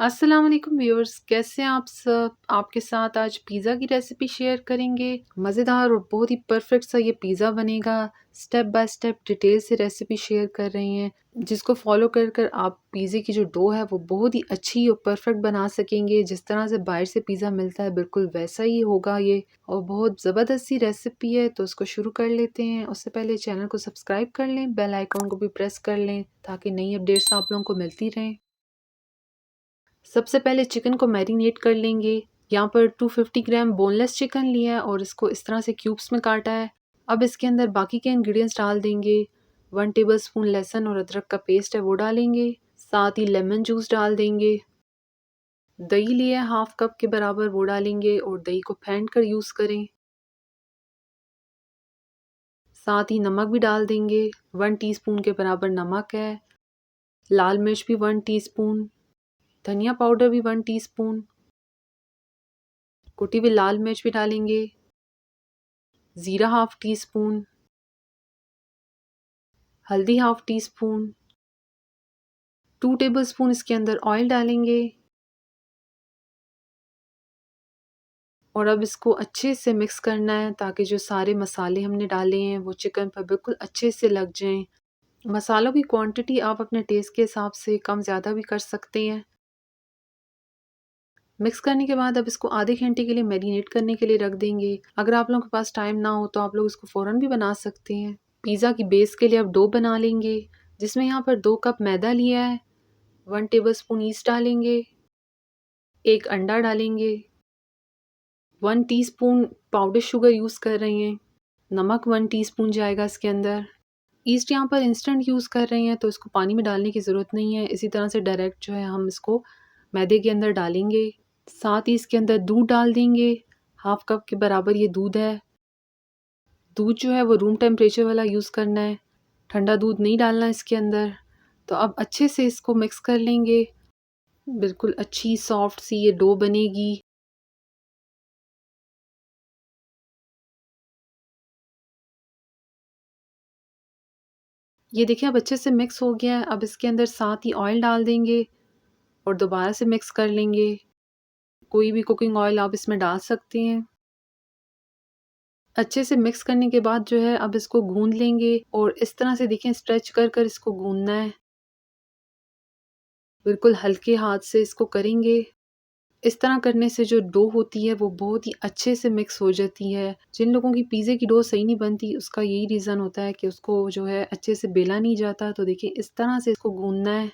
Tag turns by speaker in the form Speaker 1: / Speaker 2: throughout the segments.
Speaker 1: अस्सलाम वालेकुम व्यूअर्स, कैसे हैं आप सब? आपके साथ आज पिज़्ज़ा की रेसिपी शेयर करेंगे। मज़ेदार और बहुत ही परफेक्ट सा ये पिज़्ज़ा बनेगा। स्टेप बाय स्टेप डिटेल से रेसिपी शेयर कर रहे हैं, जिसको फॉलो कर कर आप पिज़्ज़े की जो डो है वो बहुत ही अच्छी और परफेक्ट बना सकेंगे। जिस तरह से बाहर से पिज़्ज़ा मिलता है बिल्कुल वैसा ही होगा ये, और बहुत ज़बरदस्त सी रेसिपी है। तो इसको शुरू कर लेते हैं। उससे पहले चैनल को सब्सक्राइब कर लें, बेल आइकॉन को भी प्रेस कर लें ताकि नई अपडेट्स आप लोगों को मिलती रहें। सबसे पहले चिकन को मैरिनेट कर लेंगे। यहाँ पर 250 ग्राम बोनलेस चिकन लिया है और इसको इस तरह से क्यूब्स में काटा है। अब इसके अंदर बाकी के इंग्रेडिएंट्स डाल देंगे। 1 टेबलस्पून लहसुन और अदरक का पेस्ट है वो डालेंगे। साथ ही लेमन जूस डाल देंगे। दही लिया है हाफ कप के बराबर, वो डालेंगे और दही को फेंट कर यूज़ करें। साथ ही नमक भी डाल देंगे। 1 टीस्पून के बराबर नमक है। लाल मिर्च भी 1 टीस्पून। धनिया पाउडर भी 1 टीस्पून। कुटी हुई लाल मिर्च भी डालेंगे। ज़ीरा हाफ टी स्पून, हल्दी हाफ टी स्पून, 2 टेबलस्पून इसके अंदर ऑयल डालेंगे और अब इसको अच्छे से मिक्स करना है ताकि जो सारे मसाले हमने डाले हैं वो चिकन पर बिल्कुल अच्छे से लग जाएं। मसालों की क्वांटिटी आप अपने टेस्ट के हिसाब से कम ज़्यादा भी कर सकते हैं। मिक्स करने के बाद अब इसको आधे घंटे के लिए मैरिनेट करने के लिए रख देंगे। अगर आप लोगों के पास टाइम ना हो तो आप लोग इसको फ़ौरन भी बना सकते हैं। पिज़्ज़ा की बेस के लिए अब डो बना लेंगे, जिसमें यहाँ पर 2 कप मैदा लिया है। 1 टेबलस्पून ईस्ट डालेंगे। 1 अंडा डालेंगे। 1 टीस्पून पाउडर शुगर यूज़ कर रहे हैं। नमक 1 टीस्पून जाएगा इसके अंदर। ईस्ट यहाँ पर इंस्टेंट यूज़ कर रहे हैं तो इसको पानी में डालने की ज़रूरत नहीं है। इसी तरह से डायरेक्ट जो है हम इसको मैदे के अंदर डालेंगे। साथ ही इसके अंदर दूध डाल देंगे। हाफ कप के बराबर ये दूध है। दूध जो है वो रूम टेम्परेचर वाला यूज़ करना है, ठंडा दूध नहीं डालना इसके अंदर। तो अब अच्छे से इसको मिक्स कर लेंगे। बिल्कुल अच्छी सॉफ्ट सी ये डो बनेगी। ये देखिए अब अच्छे से मिक्स हो गया है। अब इसके अंदर साथ ही ऑयल डाल देंगे और दोबारा से मिक्स कर लेंगे। कोई भी कुकिंग ऑयल आप इसमें डाल सकते हैं। अच्छे से मिक्स करने के बाद जो है अब इसको गूंद लेंगे और इस तरह से देखिए स्ट्रेच कर कर इसको गूंदना है। बिल्कुल हल्के हाथ से इसको करेंगे। इस तरह करने से जो डो होती है वो बहुत ही अच्छे से मिक्स हो जाती है। जिन लोगों की पिज़्ज़े की डो सही नहीं बनती उसका यही रीज़न होता है कि उसको जो है अच्छे से बेला नहीं जाता। तो देखिए इस तरह से इसको गूंदना है।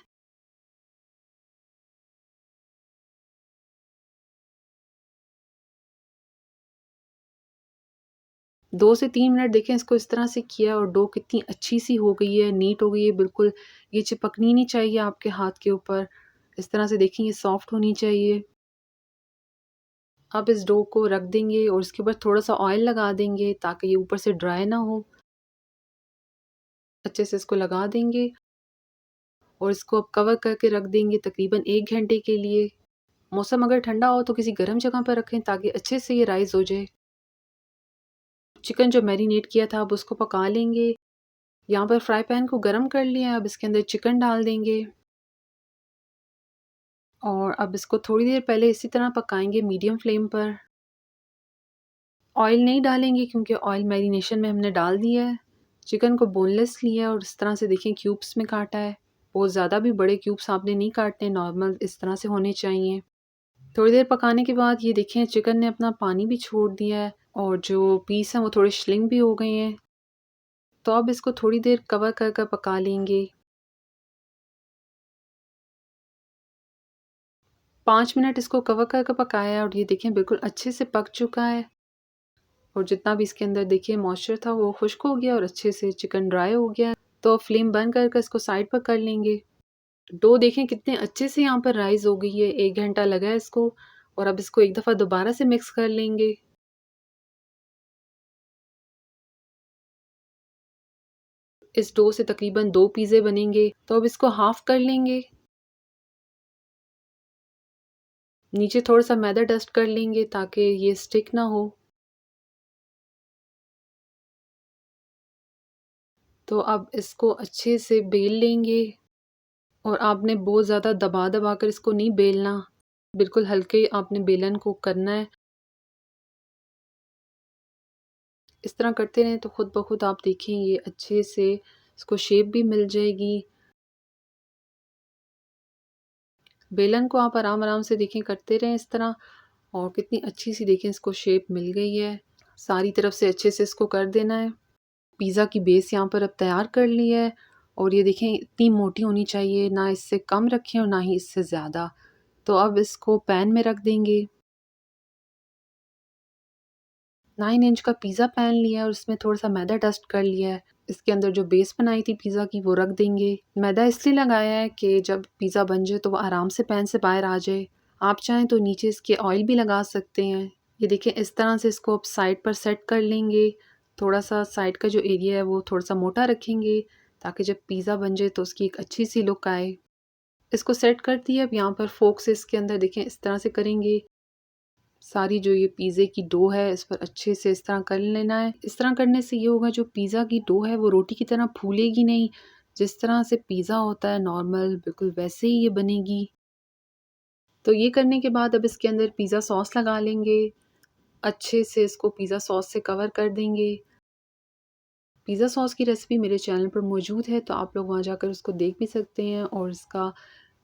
Speaker 1: 2 से 3 मिनट देखें इसको इस तरह से किया और डो कितनी अच्छी सी हो गई है, नीट हो गई है बिल्कुल। ये चिपकनी नहीं चाहिए आपके हाथ के ऊपर। इस तरह से देखिए ये सॉफ्ट होनी चाहिए। अब इस डो को रख देंगे और इसके ऊपर थोड़ा-सा ऑयल लगा देंगे ताकि ये ऊपर से ड्राई ना हो। अच्छे से इसको लगा देंगे और इसको अब कवर करके रख देंगे तकरीबन 1 घंटे के लिए। मौसम अगर ठंडा हो तो किसी गर्म जगह पर रखें ताकि अच्छे से ये राइज़ हो जाए। चिकन जो मैरिनेट किया था अब उसको पका लेंगे। यहाँ पर फ्राई पैन को गरम कर लिया है। अब इसके अंदर चिकन डाल देंगे और अब इसको थोड़ी देर पहले इसी तरह पकाएंगे मीडियम फ्लेम पर। ऑयल नहीं डालेंगे क्योंकि ऑयल मैरिनेशन में हमने डाल दिया है। चिकन को बोनलेस लिया है और इस तरह से देखें क्यूब्स में काटा है। बहुत ज़्यादा भी बड़े क्यूब्स आपने नहीं काटने, नॉर्मल इस तरह से होने चाहिए। थोड़ी देर पकाने के बाद ये देखें चिकन ने अपना पानी भी छोड़ दिया है और जो पीस हैं वो थोड़े श्रिंक भी हो गए हैं। तो अब इसको थोड़ी देर कवर कर कर पका लेंगे। 5 मिनट इसको कवर कर कर पकाया है और ये देखें बिल्कुल अच्छे से पक चुका है और जितना भी इसके अंदर देखिए मॉइस्चर था वो खुश्क हो गया और अच्छे से चिकन ड्राई हो गया। तो फ्लेम बंद कर कर इसको साइड पर कर लेंगे। डो देखें कितने अच्छे से यहाँ पर राइज़ हो गई है। 1 घंटा लगा है इसको और अब इसको एक दफ़ा दोबारा से मिक्स कर लेंगे। इस डो से तकरीबन 2 पिज़्ज़े बनेंगे। तो अब इसको हाफ़ कर लेंगे। नीचे थोड़ा-सा मैदा डस्ट कर लेंगे ताकि ये स्टिक ना हो। तो अब इसको अच्छे से बेल लेंगे और आपने बहुत ज़्यादा दबा-दबा कर इसको नहीं बेलना, बिल्कुल हल्के आपने बेलन को करना है। इस तरह करते रहें तो खुद ब खुद आप देखें ये अच्छे से इसको शेप भी मिल जाएगी। बेलन को आप आराम-आराम से देखें करते रहें इस तरह, और कितनी अच्छी सी देखें इसको शेप मिल गई है। सारी तरफ से अच्छे से इसको कर देना है। पिज़्ज़ा की बेस यहाँ पर अब तैयार कर ली है, और ये देखें इतनी मोटी होनी चाहिए, ना इससे कम रखें और ना ही इससे ज़्यादा। तो अब इसको पैन में रख देंगे। 9 इंच का पिज़्ज़ा पैन लिया है और उसमें थोड़ा-सा मैदा डस्ट कर लिया है। इसके अंदर जो बेस बनाई थी पिज़्ज़ा की वो रख देंगे। मैदा इसलिए लगाया है कि जब पिज़्ज़ा बन जाए तो वो आराम से पैन से बाहर आ जाए। आप चाहें तो नीचे इसके ऑयल भी लगा सकते हैं। ये देखें इस तरह से इसको अब साइड पर सेट कर लेंगे। थोड़ा-सा साइड का जो एरिया है वो थोड़ा-सा मोटा रखेंगे, ताकि जब पिज़्ज़ा बन जाए तो उसकी एक अच्छी सी लुक आए। इसको सेट कर दिया। अब यहाँ पर फोर्क से इसके अंदर देखें इस तरह से करेंगे। सारी जो ये पिज़्ज़े की डो है इस पर अच्छे से इस तरह कर लेना है। इस तरह करने से ये होगा जो पिज़्ज़ा की डो है वो रोटी की तरह फूलेगी नहीं। जिस तरह से पिज़्ज़ा होता है नॉर्मल बिल्कुल वैसे ही ये बनेगी। तो ये करने के बाद अब इसके अंदर पिज़्ज़ा सॉस लगा लेंगे। अच्छे से इसको पिज़्ज़ा सॉस से कवर कर देंगे। पिज़्ज़ा सॉस की रेसिपी मेरे चैनल पर मौजूद है, तो आप लोग वहाँ जाकर उसको देख भी सकते हैं, और इसका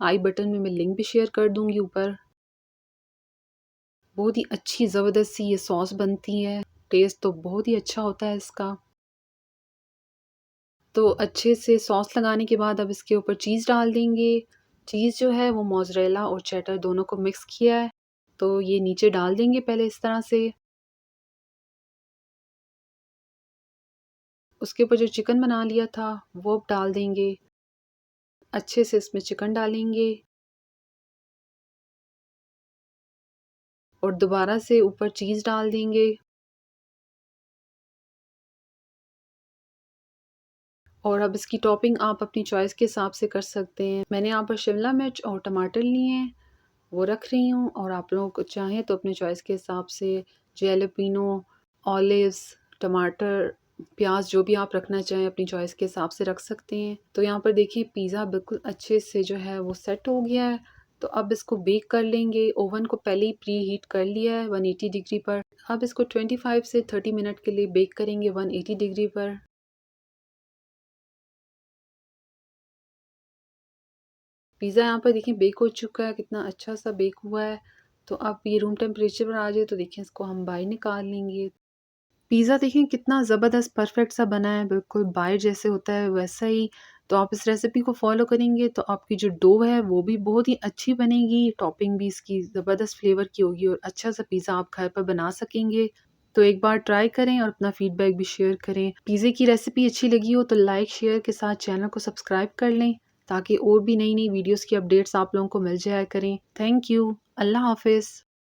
Speaker 1: आई बटन में मैं लिंक भी शेयर कर दूँगी ऊपर। बहुत ही अच्छी ज़बरदस्त सी ये सॉस बनती है। टेस्ट तो बहुत ही अच्छा होता है इसका। तो अच्छे से सॉस लगाने के बाद अब इसके ऊपर चीज़ डाल देंगे। चीज़ जो है वो मोज़रेला और चेडर दोनों को मिक्स किया है। तो ये नीचे डाल देंगे पहले इस तरह से। उसके ऊपर जो चिकन बना लिया था वो अब डाल देंगे। अच्छे से इसमें चिकन डालेंगे और दोबारा से ऊपर चीज़ डाल देंगे। और अब इसकी टॉपिंग आप अपनी चॉइस के हिसाब से कर सकते हैं। मैंने यहाँ पर शिमला मिर्च और टमाटर लिए हैं, वो रख रही हूँ, और आप लोगों को चाहें तो अपने चॉइस के हिसाब से जैलपिनो, ऑलिव्स, टमाटर, प्याज जो भी आप रखना चाहें अपनी चॉइस के हिसाब से रख सकते हैं। तो यहाँ पर देखिए पिज़्ज़ा बिल्कुल अच्छे से जो है वो सेट हो गया है। तो अब इसको बेक कर लेंगे। ओवन को पहले ही प्री हीट कर लिया है 180 डिग्री पर। अब इसको 25 से 30 मिनट के लिए बेक करेंगे 180 डिग्री पर। पिज़्ज़ा यहाँ पर देखिए बेक हो चुका है, कितना अच्छा सा बेक हुआ है। तो अब ये रूम टेम्परेचर पर आ जाए तो देखिए इसको हम बाहर निकाल लेंगे। पिज़्ज़ा देखिए कितना ज़बरदस्त परफेक्ट सा बना है, बिल्कुल बाहर जैसे होता है वैसा ही। तो आप इस रेसिपी को फॉलो करेंगे तो आपकी जो डो है वो भी बहुत ही अच्छी बनेगी, टॉपिंग भी इसकी ज़बरदस्त फ्लेवर की होगी, और अच्छा सा पिज़्ज़ा आप घर पर बना सकेंगे। तो एक बार ट्राई करें और अपना फीडबैक भी शेयर करें। पिज़्ज़े की रेसिपी अच्छी लगी हो तो लाइक शेयर के साथ चैनल को सब्सक्राइब कर लें, ताकि और भी नई नई वीडियोस की अपडेट्स आप लोगों को मिल जाया करें। Thank you. अल्लाह हाफिज़।